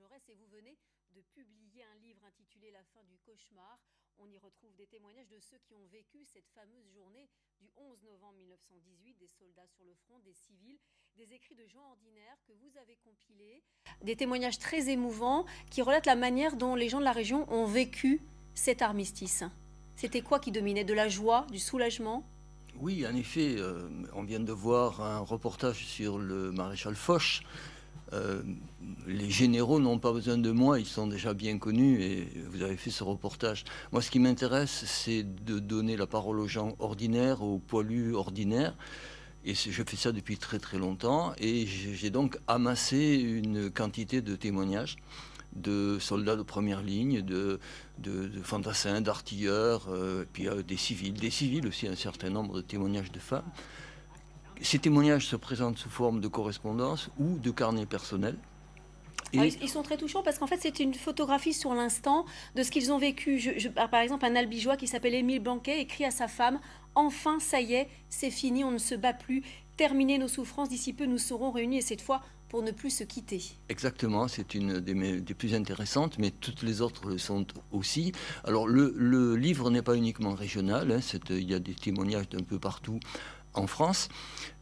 Jaurès et vous venez de publier un livre intitulé La fin du cauchemar. On y retrouve des témoignages de ceux qui ont vécu cette fameuse journée du 11 novembre 1918, des soldats sur le front, des civils, des écrits de gens ordinaires que vous avez compilés, des témoignages très émouvants qui relatent la manière dont les gens de la région ont vécu cet armistice. C'était quoi qui dominait? De la joie, du soulagement? Oui, en effet, on vient de voir un reportage sur le maréchal Foch. Les généraux n'ont pas besoin de moi, ils sont déjà bien connus et vous avez fait ce reportage. Moi, ce qui m'intéresse, c'est de donner la parole aux gens ordinaires, aux poilus ordinaires. Et je fais ça depuis très très longtemps et j'ai donc amassé une quantité de témoignages de soldats de première ligne, de fantassins, d'artilleurs, puis des civils aussi, un certain nombre de témoignages de femmes. Ces témoignages se présentent sous forme de correspondance ou de carnet personnel. Et ils sont très touchants parce qu'en fait, c'est une photographie sur l'instant de ce qu'ils ont vécu. Par exemple, un albigeois qui s'appelle Émile Blanquet écrit à sa femme « Enfin, ça y est, c'est fini, on ne se bat plus. Terminez nos souffrances, d'ici peu, nous serons réunis et cette fois pour ne plus se quitter. » Exactement, c'est une des plus intéressantes, mais toutes les autres le sont aussi. Alors, le livre n'est pas uniquement régional, hein, il y a des témoignages d'un peu partout en France.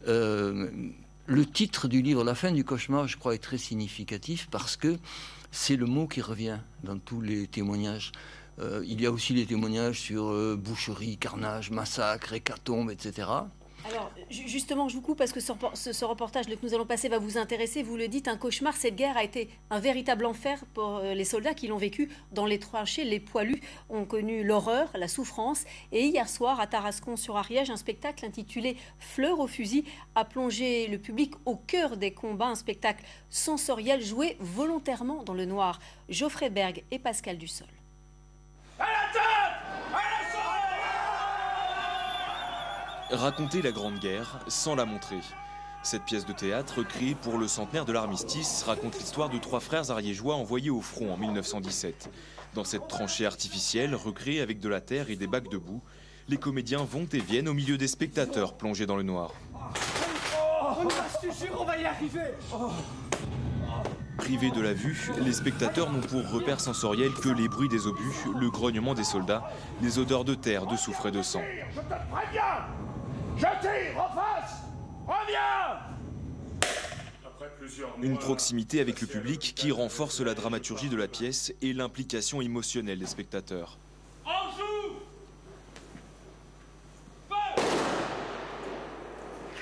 Le titre du livre, La fin du cauchemar, je crois, est très significatif parce que c'est le mot qui revient dans tous les témoignages. Il y a aussi les témoignages sur boucherie, carnage, massacre, hécatombe, etc. Alors, justement, je vous coupe parce que ce reportage que nous allons passer va vous intéresser. Vous le dites, un cauchemar, cette guerre a été un véritable enfer pour les soldats qui l'ont vécu dans les tranchées. Les poilus ont connu l'horreur, la souffrance. Et hier soir, à Tarascon-sur-Ariège, un spectacle intitulé Fleurs au fusil a plongé le public au cœur des combats. Un spectacle sensoriel joué volontairement dans le noir. Geoffrey Berg et Pascal Dussol. Raconter la Grande Guerre sans la montrer. Cette pièce de théâtre, créée pour le centenaire de l'armistice, raconte l'histoire de 3 frères ariégeois envoyés au front en 1917. Dans cette tranchée artificielle, recréée avec de la terre et des bacs de boue, les comédiens vont et viennent au milieu des spectateurs plongés dans le noir. Je te jure, on va y arriver. Privés de la vue, les spectateurs n'ont pour repère sensoriel que les bruits des obus, le grognement des soldats, les odeurs de terre, de soufre et de sang. Je te préviens. Je tire en face. Reviens. Une proximité avec le public qui renforce la dramaturgie de la pièce et l'implication émotionnelle des spectateurs. En joue.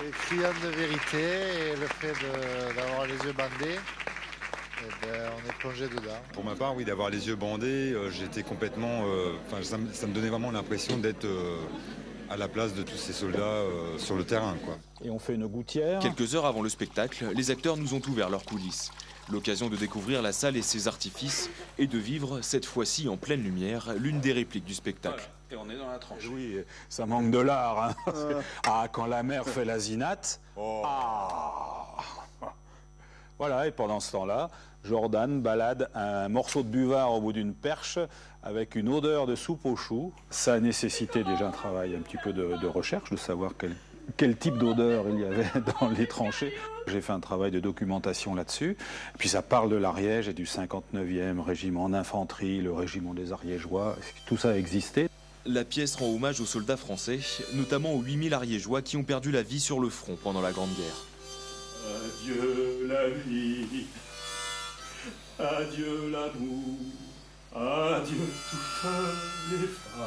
Les criants de vérité et le fait d'avoir les yeux bandés, on est plongé dedans. Pour ma part, oui, d'avoir les yeux bandés, j'étais complètement... ça me donnait vraiment l'impression d'être à la place de tous ces soldats sur le terrain, quoi. Et on fait une gouttière. Quelques heures avant le spectacle, les acteurs nous ont ouvert leurs coulisses. L'occasion de découvrir la salle et ses artifices et de vivre, cette fois-ci en pleine lumière, l'une des répliques du spectacle. Voilà. Et on est dans la tranche. Oui, ça manque de l'art. Hein. Ah, quand la mère fait la zinate. Oh. Ah. Voilà, et pendant ce temps-là, Jordan balade un morceau de buvard au bout d'une perche avec une odeur de soupe aux choux. Ça a nécessité déjà un travail un petit peu de recherche, de savoir quel type d'odeur il y avait dans les tranchées. J'ai fait un travail de documentation là-dessus. Et puis ça parle de l'Ariège et du 59e régiment d'infanterie, le régiment des Ariégeois. Tout ça a existé. La pièce rend hommage aux soldats français, notamment aux 8000 Ariégeois qui ont perdu la vie sur le front pendant la Grande Guerre. Adieu la vie, adieu l'amour, adieu toutes les femmes.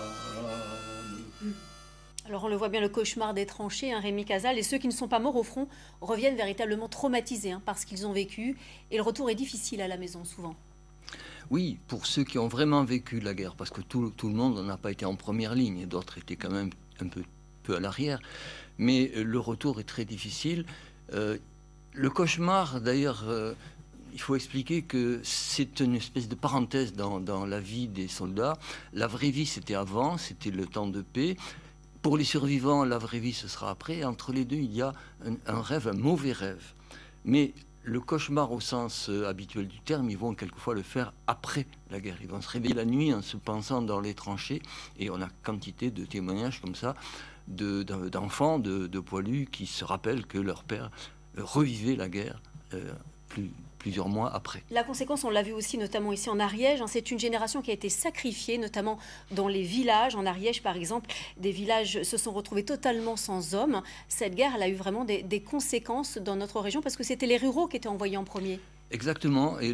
Alors on le voit bien, le cauchemar des tranchées, hein, Rémi Casal, et ceux qui ne sont pas morts au front reviennent véritablement traumatisés par ce qu'ils ont vécu, et le retour est difficile à la maison souvent. Oui, pour ceux qui ont vraiment vécu la guerre, parce que tout le monde n'a pas été en première ligne, et d'autres étaient quand même un peu à l'arrière, mais le retour est très difficile. Le cauchemar, d'ailleurs, il faut expliquer que c'est une espèce de parenthèse dans la vie des soldats. La vraie vie, c'était avant, c'était le temps de paix. Pour les survivants, la vraie vie, ce sera après. Entre les deux, il y a un rêve, un mauvais rêve. Mais le cauchemar, au sens habituel du terme, ils vont quelquefois le faire après la guerre. Ils vont se réveiller la nuit en se pensant dans les tranchées. Et on a quantité de témoignages comme ça, d'enfants, de poilus, qui se rappellent que leur père revivait la guerre plusieurs mois après. La conséquence, on l'a vu aussi notamment ici en Ariège, hein, c'est une génération qui a été sacrifiée, notamment dans les villages. En Ariège, par exemple, des villages se sont retrouvés totalement sans hommes. Cette guerre, elle a eu vraiment des conséquences dans notre région parce que c'était les ruraux qui étaient envoyés en premier. Exactement, et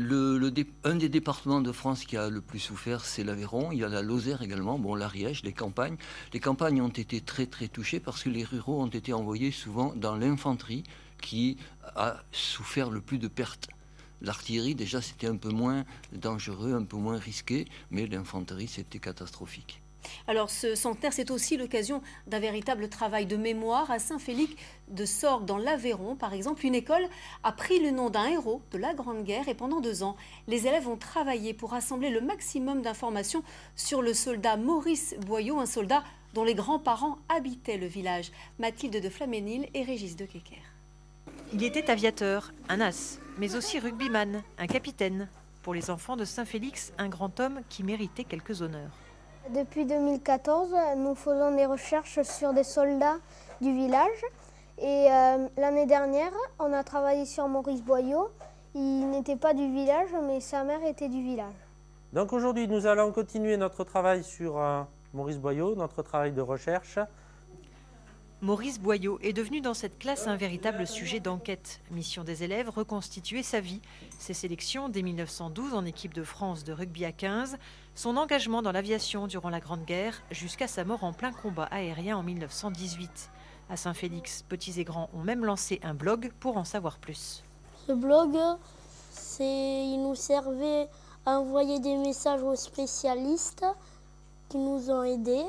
un des départements de France qui a le plus souffert, c'est l'Aveyron. Il y a la Lozère également, bon, l'Ariège, les campagnes. Les campagnes ont été très très touchées parce que les ruraux ont été envoyés souvent dans l'infanterie qui a souffert le plus de pertes. L'artillerie, déjà, c'était un peu moins dangereux, un peu moins risqué, mais l'infanterie, c'était catastrophique. Alors ce centenaire, c'est aussi l'occasion d'un véritable travail de mémoire. À Saint-Félix de Sorgues, dans l'Aveyron, par exemple, une école a pris le nom d'un héros de la Grande Guerre et pendant 2 ans, les élèves ont travaillé pour rassembler le maximum d'informations sur le soldat Maurice Boyau, un soldat dont les grands-parents habitaient le village. Mathilde de Flaménil et Régis de Kecker. Il était aviateur, un as, mais aussi rugbyman, un capitaine. Pour les enfants de Saint-Félix, un grand homme qui méritait quelques honneurs. Depuis 2014, nous faisons des recherches sur des soldats du village. Et l'année dernière, on a travaillé sur Maurice Boyau. Il n'était pas du village, mais sa mère était du village. Donc aujourd'hui, nous allons continuer notre travail sur Maurice Boyau, notre travail de recherche. Maurice Boyau est devenu dans cette classe un véritable sujet d'enquête. Mission des élèves, reconstituer sa vie, ses sélections dès 1912 en équipe de France de rugby à 15, son engagement dans l'aviation durant la Grande Guerre, jusqu'à sa mort en plein combat aérien en 1918. À Saint-Félix, petits et grands ont même lancé un blog pour en savoir plus. Ce blog, il nous servait à envoyer des messages aux spécialistes qui nous ont aidés.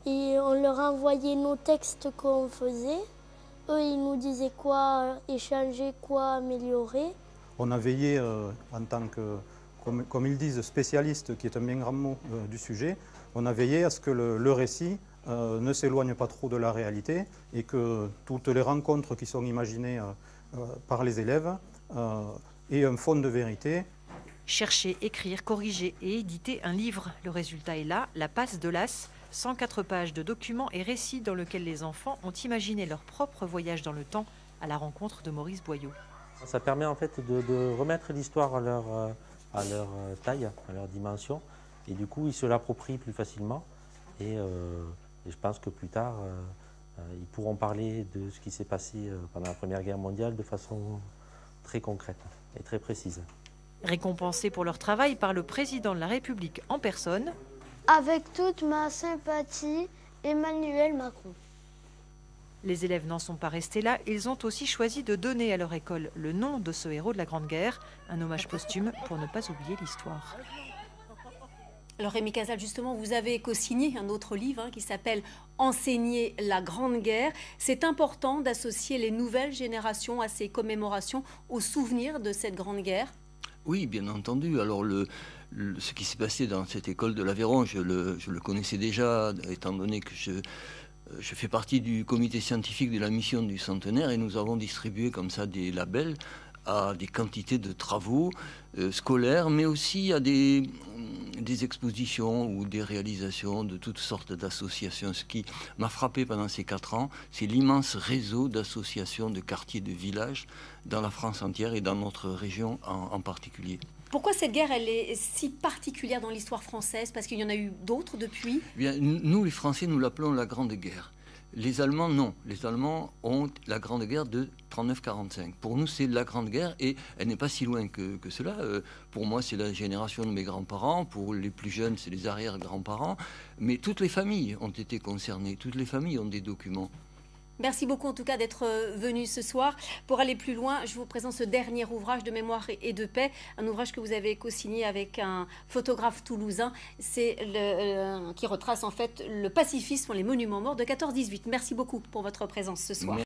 Et on leur envoyait nos textes qu'on faisait. Eux, ils nous disaient quoi échanger, quoi améliorer. On a veillé en tant que, comme ils disent, spécialiste, qui est un bien grand mot du sujet, on a veillé à ce que le récit ne s'éloigne pas trop de la réalité et que toutes les rencontres qui sont imaginées par les élèves aient un fond de vérité. Chercher, écrire, corriger et éditer un livre. Le résultat est là, La Passe de l'As. 104 pages de documents et récits dans lesquels les enfants ont imaginé leur propre voyage dans le temps à la rencontre de Maurice Boyau. Ça permet en fait de remettre l'histoire à leur taille, à leur dimension. Et du coup, ils se l'approprient plus facilement. Et je pense que plus tard, ils pourront parler de ce qui s'est passé pendant la Première Guerre mondiale de façon très concrète et très précise. Récompensés pour leur travail par le président de la République en personne, avec toute ma sympathie, Emmanuel Macron. Les élèves n'en sont pas restés là, ils ont aussi choisi de donner à leur école le nom de ce héros de la Grande Guerre, un hommage posthume pour ne pas oublier l'histoire. Alors Rémi Casal, justement, vous avez co-signé un autre livre qui s'appelle « Enseigner la Grande Guerre ». C'est important d'associer les nouvelles générations à ces commémorations, aux souvenirs de cette Grande Guerre. Oui, bien entendu. Alors ce qui s'est passé dans cette école de l'Aveyron, je le connaissais déjà, étant donné que je fais partie du comité scientifique de la mission du centenaire et nous avons distribué comme ça des labels à des quantités de travaux scolaires, mais aussi à des expositions ou des réalisations de toutes sortes d'associations. Ce qui m'a frappé pendant ces 4 ans, c'est l'immense réseau d'associations, de quartiers, de villages dans la France entière et dans notre région en particulier. Pourquoi cette guerre, elle est si particulière dans l'histoire française? Parce qu'il y en a eu d'autres depuis. Bien, nous, les Français, nous l'appelons la Grande Guerre. Les Allemands, non. Les Allemands ont la Grande Guerre de 39-45. Pour nous, c'est la Grande Guerre et elle n'est pas si loin que cela. Pour moi, c'est la génération de mes grands-parents. Pour les plus jeunes, c'est les arrière-grands-parents. Mais toutes les familles ont été concernées. Toutes les familles ont des documents. Merci beaucoup en tout cas d'être venu ce soir. Pour aller plus loin, je vous présente ce dernier ouvrage de mémoire et de paix, un ouvrage que vous avez co-signé avec un photographe toulousain, qui retrace en fait le pacifisme, les monuments morts de 14-18. Merci beaucoup pour votre présence ce soir.